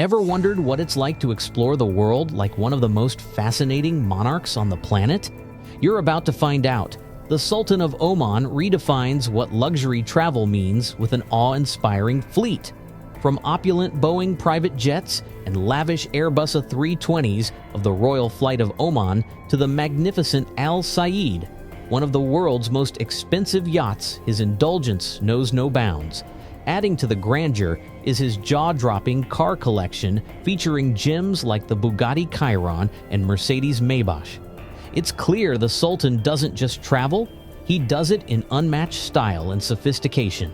Ever wondered what it's like to explore the world like one of the most fascinating monarchs on the planet? You're about to find out. The Sultan of Oman redefines what luxury travel means with an awe-inspiring fleet. From opulent Boeing private jets and lavish Airbus A320s of the Royal Flight of Oman to the magnificent Al Said, one of the world's most expensive yachts, his indulgence knows no bounds. Adding to the grandeur is his jaw-dropping car collection featuring gems like the Bugatti Chiron and Mercedes Maybach. It's clear the Sultan doesn't just travel, he does it in unmatched style and sophistication.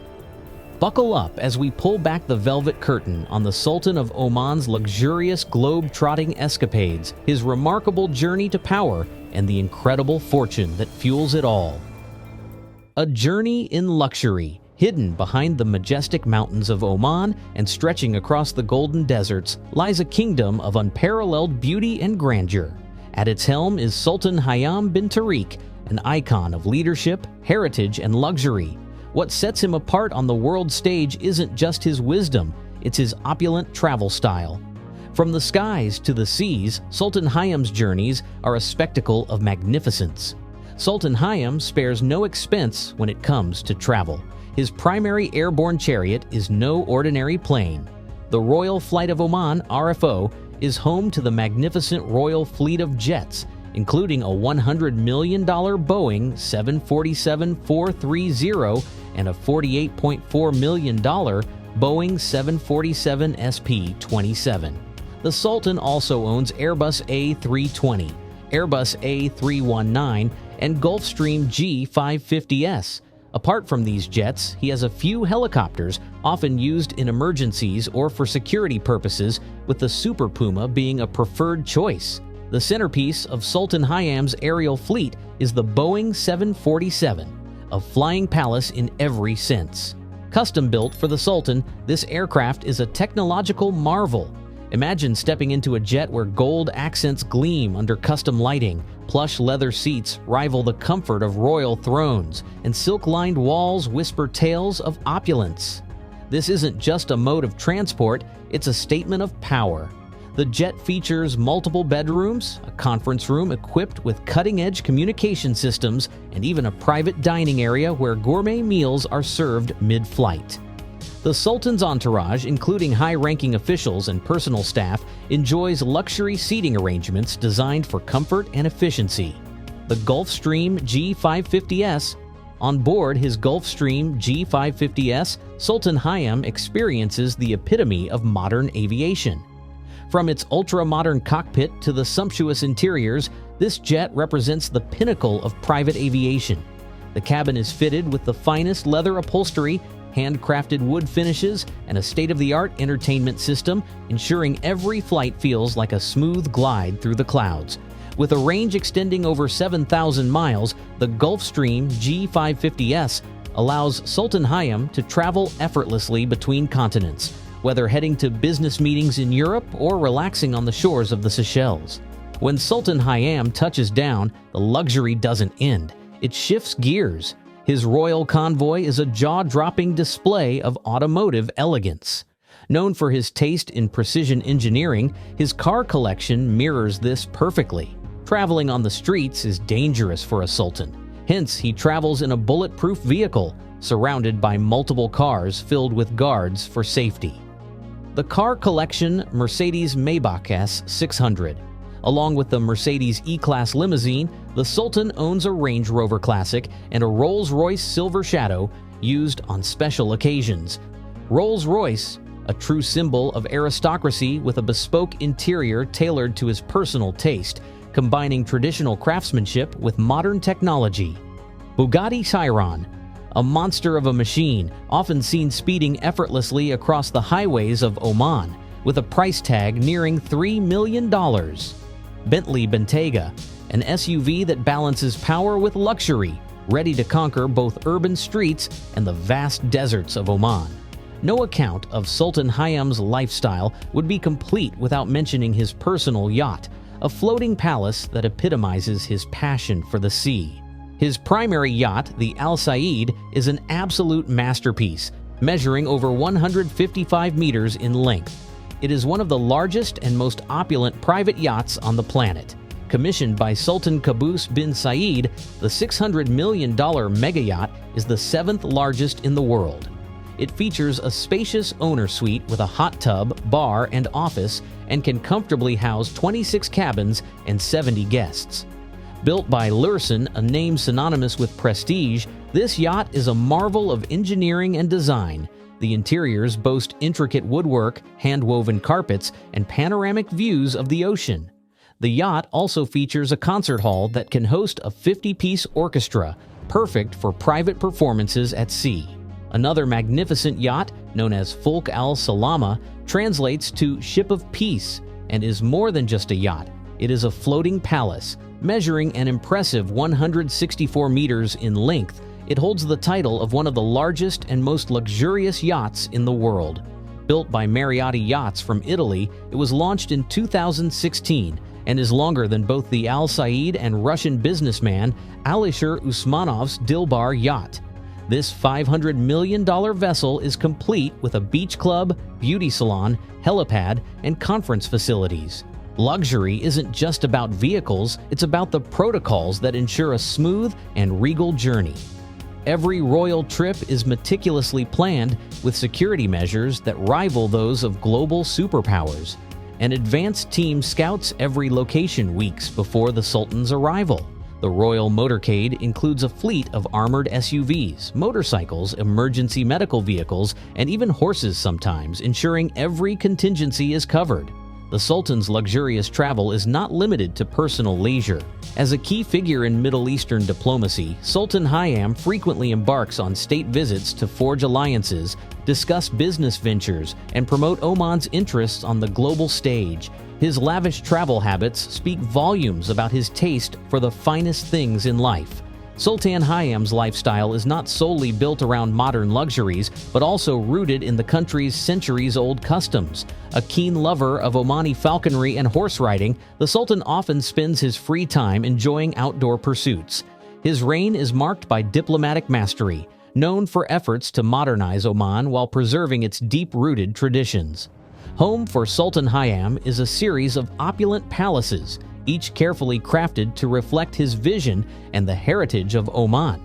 Buckle up as we pull back the velvet curtain on the Sultan of Oman's luxurious globe-trotting escapades, his remarkable journey to power, and the incredible fortune that fuels it all. A journey in luxury. Hidden behind the majestic mountains of Oman and stretching across the golden deserts lies a kingdom of unparalleled beauty and grandeur. At its helm is Sultan Hayam bin Tariq, an icon of leadership, heritage, and luxury. What sets him apart on the world stage isn't just his wisdom, it's his opulent travel style. From the skies to the seas, Sultan Hayam's journeys are a spectacle of magnificence. Sultan Hayam spares no expense when it comes to travel. His primary airborne chariot is no ordinary plane. The Royal Flight of Oman, RFO, is home to the magnificent royal fleet of jets, including a $100 million Boeing 747-430 and a $48.4 million Boeing 747 SP-27. The Sultan also owns Airbus A320, Airbus A319, and Gulfstream G550S. Apart from these jets, he has a few helicopters, often used in emergencies or for security purposes, with the Super Puma being a preferred choice. The centerpiece of Sultan Hayam's aerial fleet is the Boeing 747, a flying palace in every sense. Custom-built for the Sultan, this aircraft is a technological marvel. Imagine stepping into a jet where gold accents gleam under custom lighting, plush leather seats rival the comfort of royal thrones, and silk-lined walls whisper tales of opulence. This isn't just a mode of transport, it's a statement of power. The jet features multiple bedrooms, a conference room equipped with cutting-edge communication systems, and even a private dining area where gourmet meals are served mid-flight. The Sultan's entourage, including high-ranking officials and personal staff, enjoys luxury seating arrangements designed for comfort and efficiency. The Gulfstream G550S. On board his Gulfstream G550S, Sultan Hayam experiences the epitome of modern aviation. From its ultra-modern cockpit to the sumptuous interiors, this jet represents the pinnacle of private aviation. The cabin is fitted with the finest leather upholstery, handcrafted wood finishes, and a state-of-the-art entertainment system, ensuring every flight feels like a smooth glide through the clouds. With a range extending over 7,000 miles, the Gulfstream G550S allows Sultan Hayam to travel effortlessly between continents, whether heading to business meetings in Europe or relaxing on the shores of the Seychelles. When Sultan Hayam touches down, the luxury doesn't end. It shifts gears. His royal convoy is a jaw-dropping display of automotive elegance. Known for his taste in precision engineering, his car collection mirrors this perfectly. Traveling on the streets is dangerous for a sultan. Hence, he travels in a bulletproof vehicle, surrounded by multiple cars filled with guards for safety. The car collection Mercedes Maybach S600. Along with the Mercedes E-Class limousine, the Sultan owns a Range Rover Classic and a Rolls-Royce Silver Shadow used on special occasions. Rolls-Royce, a true symbol of aristocracy with a bespoke interior tailored to his personal taste, combining traditional craftsmanship with modern technology. Bugatti Chiron, a monster of a machine, often seen speeding effortlessly across the highways of Oman, with a price tag nearing $3 million. Bentley Bentayga, an SUV that balances power with luxury, ready to conquer both urban streets and the vast deserts of Oman. No account of Sultan Hayam's lifestyle would be complete without mentioning his personal yacht, a floating palace that epitomizes his passion for the sea. His primary yacht, the Al Said, is an absolute masterpiece, measuring over 155 meters in length. It is one of the largest and most opulent private yachts on the planet. Commissioned by Sultan Qaboos bin Saeed, the $600 million mega yacht is the 7th largest in the world. It features a spacious owner suite with a hot tub, bar, and office, and can comfortably house 26 cabins and 70 guests. Built by Lursen, a name synonymous with prestige, this yacht is a marvel of engineering and design. The interiors boast intricate woodwork, hand-woven carpets, and panoramic views of the ocean. The yacht also features a concert hall that can host a 50-piece orchestra, perfect for private performances at sea. Another magnificent yacht, known as Fulk al-Salama, translates to Ship of Peace and is more than just a yacht. It is a floating palace. Measuring an impressive 164 meters in length, it holds the title of one of the largest and most luxurious yachts in the world. Built by Mariotti Yachts from Italy, it was launched in 2016 and is longer than both the Al Said and Russian businessman Alisher Usmanov's Dilbar yacht. This $500 million vessel is complete with a beach club, beauty salon, helipad, and conference facilities. Luxury isn't just about vehicles, it's about the protocols that ensure a smooth and regal journey. Every royal trip is meticulously planned with security measures that rival those of global superpowers. An advanced team scouts every location weeks before the Sultan's arrival. The royal motorcade includes a fleet of armored SUVs, motorcycles, emergency medical vehicles, and even horses sometimes, ensuring every contingency is covered. The Sultan's luxurious travel is not limited to personal leisure. As a key figure in Middle Eastern diplomacy, Sultan Hayam frequently embarks on state visits to forge alliances, discuss business ventures, and promote Oman's interests on the global stage. His lavish travel habits speak volumes about his taste for the finest things in life. Sultan Hayam's lifestyle is not solely built around modern luxuries, but also rooted in the country's centuries-old customs. A keen lover of Omani falconry and horse riding, the Sultan often spends his free time enjoying outdoor pursuits. His reign is marked by diplomatic mastery, known for efforts to modernize Oman while preserving its deep-rooted traditions. Home for Sultan Hayam is a series of opulent palaces, each carefully crafted to reflect his vision and the heritage of Oman.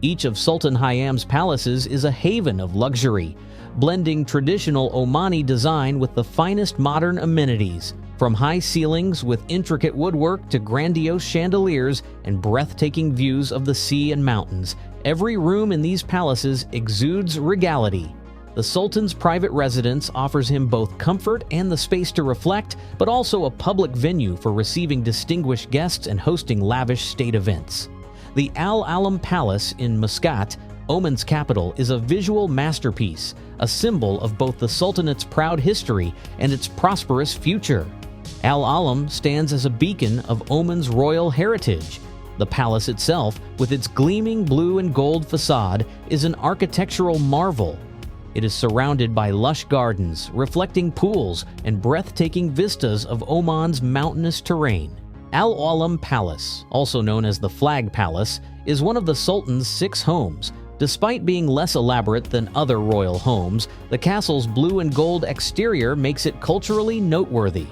Each of Sultan Hayam's palaces is a haven of luxury, blending traditional Omani design with the finest modern amenities. From high ceilings with intricate woodwork to grandiose chandeliers and breathtaking views of the sea and mountains, every room in these palaces exudes regality. The Sultan's private residence offers him both comfort and the space to reflect, but also a public venue for receiving distinguished guests and hosting lavish state events. The Al Alam Palace in Muscat, Oman's capital, is a visual masterpiece, a symbol of both the Sultanate's proud history and its prosperous future. Al Alam stands as a beacon of Oman's royal heritage. The palace itself, with its gleaming blue and gold facade, is an architectural marvel. It is surrounded by lush gardens, reflecting pools, and breathtaking vistas of Oman's mountainous terrain. Al Alam Palace, also known as the Flag Palace, is one of the Sultan's 6 homes. Despite being less elaborate than other royal homes, the castle's blue and gold exterior makes it culturally noteworthy.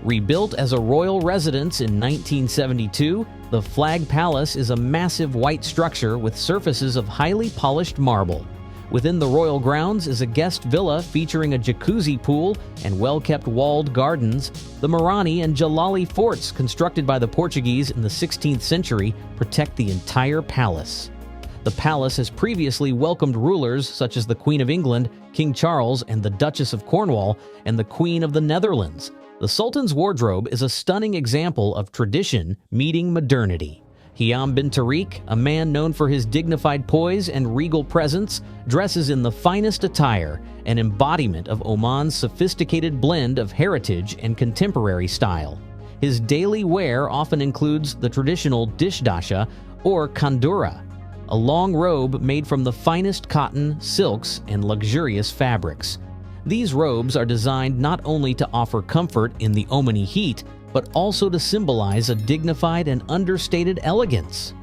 Rebuilt as a royal residence in 1972, the Flag Palace is a massive white structure with surfaces of highly polished marble. Within the royal grounds is a guest villa featuring a jacuzzi pool and well-kept walled gardens. The Marani and Jalali forts, constructed by the Portuguese in the 16th century, protect the entire palace. The palace has previously welcomed rulers such as the Queen of England, King Charles, and the Duchess of Cornwall, and the Queen of the Netherlands. The Sultan's wardrobe is a stunning example of tradition meeting modernity. Hiam bin Tariq, a man known for his dignified poise and regal presence, dresses in the finest attire, an embodiment of Oman's sophisticated blend of heritage and contemporary style. His daily wear often includes the traditional dishdasha or kandura, a long robe made from the finest cotton, silks, and luxurious fabrics. These robes are designed not only to offer comfort in the Omani heat, but also to symbolize a dignified and understated elegance.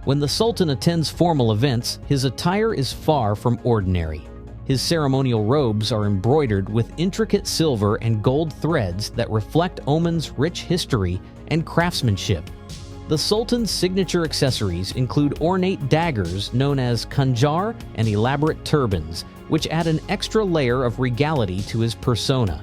When the Sultan attends formal events, his attire is far from ordinary. His ceremonial robes are embroidered with intricate silver and gold threads that reflect Oman's rich history and craftsmanship. The Sultan's signature accessories include ornate daggers known as khanjar and elaborate turbans, which add an extra layer of regality to his persona.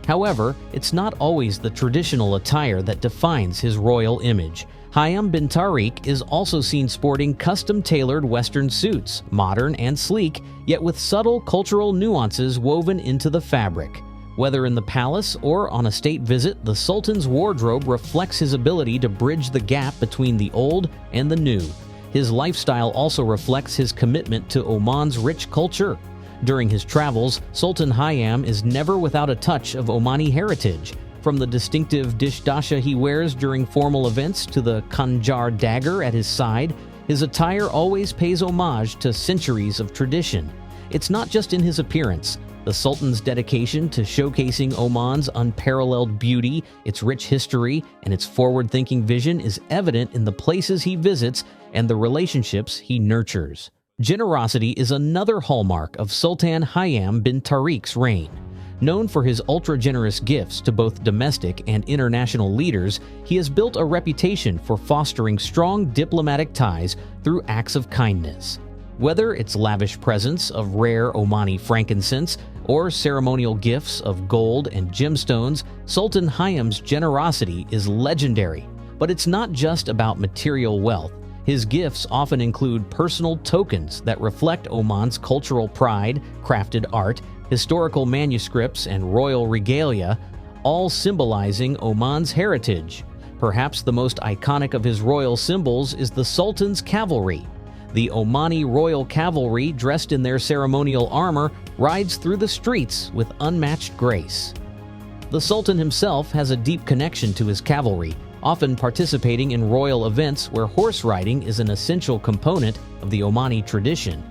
However, it's not always the traditional attire that defines his royal image. Hayam bin Tariq is also seen sporting custom-tailored Western suits, modern and sleek, yet with subtle cultural nuances woven into the fabric. Whether in the palace or on a state visit, the Sultan's wardrobe reflects his ability to bridge the gap between the old and the new. His lifestyle also reflects his commitment to Oman's rich culture. During his travels, Sultan Hayam is never without a touch of Omani heritage. From the distinctive dishdasha he wears during formal events to the khanjar dagger at his side, his attire always pays homage to centuries of tradition. It's not just in his appearance. The Sultan's dedication to showcasing Oman's unparalleled beauty, its rich history, and its forward-thinking vision is evident in the places he visits and the relationships he nurtures. Generosity is another hallmark of Sultan Hayam bin Tariq's reign. Known for his ultra-generous gifts to both domestic and international leaders, he has built a reputation for fostering strong diplomatic ties through acts of kindness. Whether it's lavish presents of rare Omani frankincense or ceremonial gifts of gold and gemstones, Sultan Hayam's generosity is legendary. But it's not just about material wealth. His gifts often include personal tokens that reflect Oman's cultural pride, crafted art, historical manuscripts, and royal regalia, all symbolizing Oman's heritage. Perhaps the most iconic of his royal symbols is the Sultan's cavalry. The Omani royal cavalry, dressed in their ceremonial armor, rides through the streets with unmatched grace. The Sultan himself has a deep connection to his cavalry, often participating in royal events where horse riding is an essential component of the Omani tradition.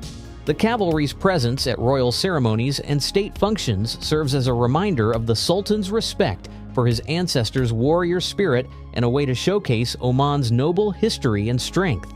The cavalry's presence at royal ceremonies and state functions serves as a reminder of the Sultan's respect for his ancestors' warrior spirit and a way to showcase Oman's noble history and strength.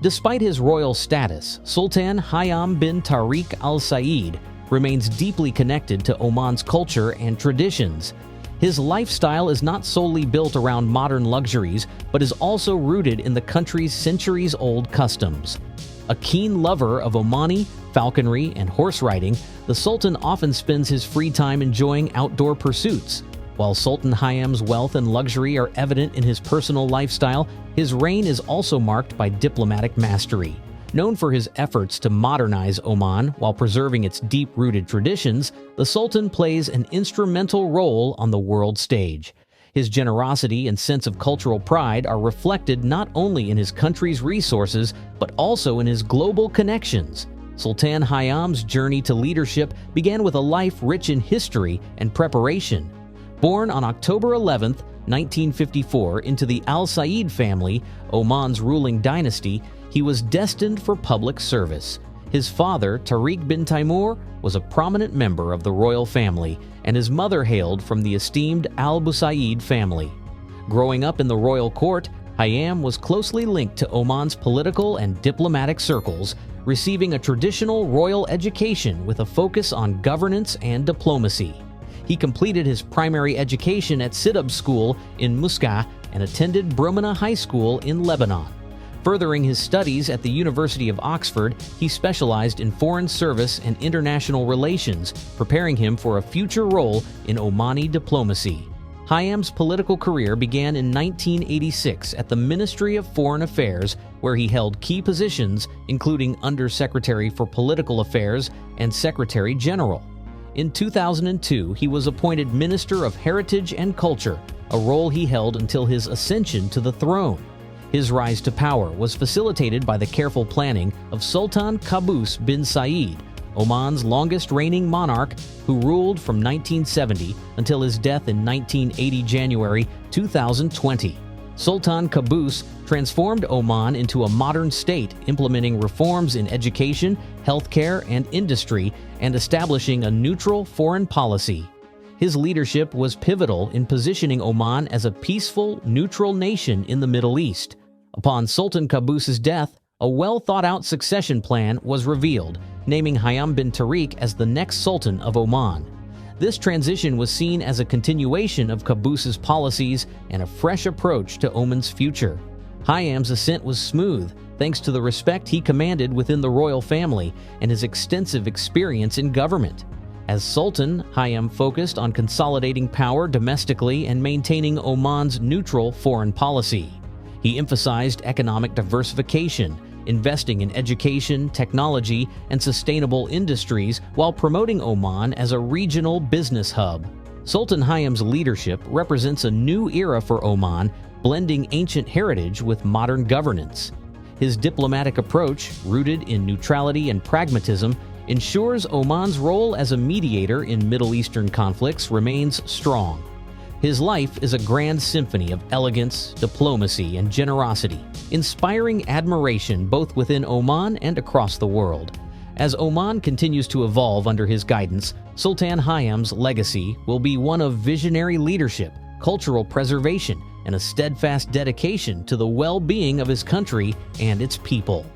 Despite his royal status, Sultan Hayam bin Tariq Al Said remains deeply connected to Oman's culture and traditions. His lifestyle is not solely built around modern luxuries, but is also rooted in the country's centuries-old customs. A keen lover of Omani, falconry, and horse riding, the Sultan often spends his free time enjoying outdoor pursuits. While Sultan Hayam's wealth and luxury are evident in his personal lifestyle, his reign is also marked by diplomatic mastery. Known for his efforts to modernize Oman while preserving its deep-rooted traditions, the Sultan plays an instrumental role on the world stage. His generosity and sense of cultural pride are reflected not only in his country's resources, but also in his global connections. Sultan Hayam's journey to leadership began with a life rich in history and preparation. Born on October 11, 1954, into the Al Said family, Oman's ruling dynasty, he was destined for public service. His father, Tariq bin Taimur, was a prominent member of the royal family, and his mother hailed from the esteemed Al Busaid family. Growing up in the royal court, Hayam was closely linked to Oman's political and diplomatic circles, receiving a traditional royal education with a focus on governance and diplomacy. He completed his primary education at Sidab School in Muscat and attended Bromina High School in Lebanon. Furthering his studies at the University of Oxford, he specialized in foreign service and international relations, preparing him for a future role in Omani diplomacy. Hayam's political career began in 1986 at the Ministry of Foreign Affairs, where he held key positions including Under-Secretary for Political Affairs and Secretary General. In 2002, he was appointed Minister of Heritage and Culture, a role he held until his ascension to the throne. His rise to power was facilitated by the careful planning of Sultan Qaboos bin Said, Oman's longest-reigning monarch, who ruled from 1970 until his death in 1980 January 2020. Sultan Qaboos transformed Oman into a modern state, implementing reforms in education, healthcare, and industry, and establishing a neutral foreign policy. His leadership was pivotal in positioning Oman as a peaceful, neutral nation in the Middle East. Upon Sultan Qaboos's death, a well-thought-out succession plan was revealed, naming Hayam bin Tariq as the next Sultan of Oman. This transition was seen as a continuation of Qaboos's policies and a fresh approach to Oman's future. Hayam's ascent was smooth, thanks to the respect he commanded within the royal family and his extensive experience in government. As Sultan, Hayam focused on consolidating power domestically and maintaining Oman's neutral foreign policy. He emphasized economic diversification, investing in education, technology, and sustainable industries while promoting Oman as a regional business hub. Sultan Hayam's leadership represents a new era for Oman, blending ancient heritage with modern governance. His diplomatic approach, rooted in neutrality and pragmatism, ensures Oman's role as a mediator in Middle Eastern conflicts remains strong. His life is a grand symphony of elegance, diplomacy, and generosity, inspiring admiration both within Oman and across the world. As Oman continues to evolve under his guidance, Sultan Hayam's legacy will be one of visionary leadership, cultural preservation, and a steadfast dedication to the well-being of his country and its people.